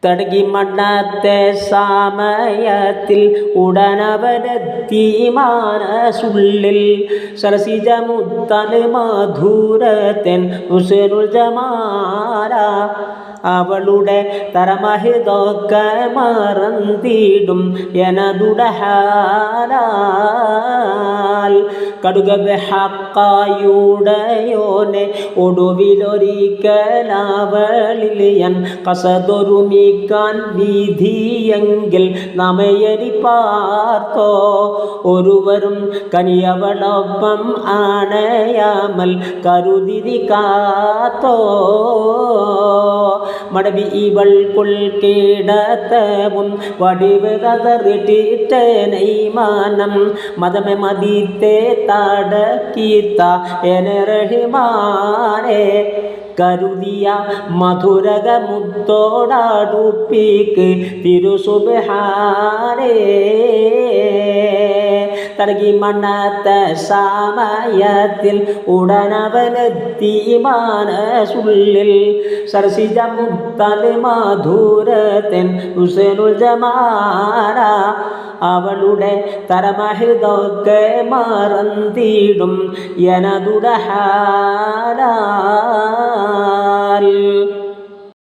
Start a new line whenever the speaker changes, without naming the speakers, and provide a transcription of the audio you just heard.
തടകി മണ്ണത്തെ സമയത്തിൽ ഉടനവനെത്തി മനസുള്ളിൽ സരസിജമുത്തൽ മധുരത്തൻ ഹുസ്നുൽ ജമാല അവളുടെ തരമഹിതൊക്കെ മറന്നിടും എനതുടഹാൽ കടുകബെ ഹക്കായുടയോനെ ഒടുവിലൊരിക്കലവളിൽ ഞാൻ കസതൊരുമിക്കാൻ വിധിയെങ്കിൽ നമ്മയരി പാർത്തോ ഒരുവരും കനിയവളൊപ്പം ആണയാമൽ കരുതിരി കാത്തോ മടവി ഇവൾ കൊൾക്കേടത്തവും വടിവതറിട്ടിട്ടനൈമാനം മതമെ മതിത്തെ തടക്കീത്ത എനറഹിമാനെ കരുതിയ മധുരക മുത്തോടാടുപ്പിക്ക് തിരുസുബ്ഹാനേ തടകി മണ്ണത്ത സമയത്തിൽ ഉടനവനെത്തി മനസുള്ളിൽ സരസിജമുത്തൽ മധുരത്തൻ ഹുസ്നുൽ ജമാല അവളുടെ തരമഹിതൊക്കെ മറന്നിടും എനതുടഹാൽ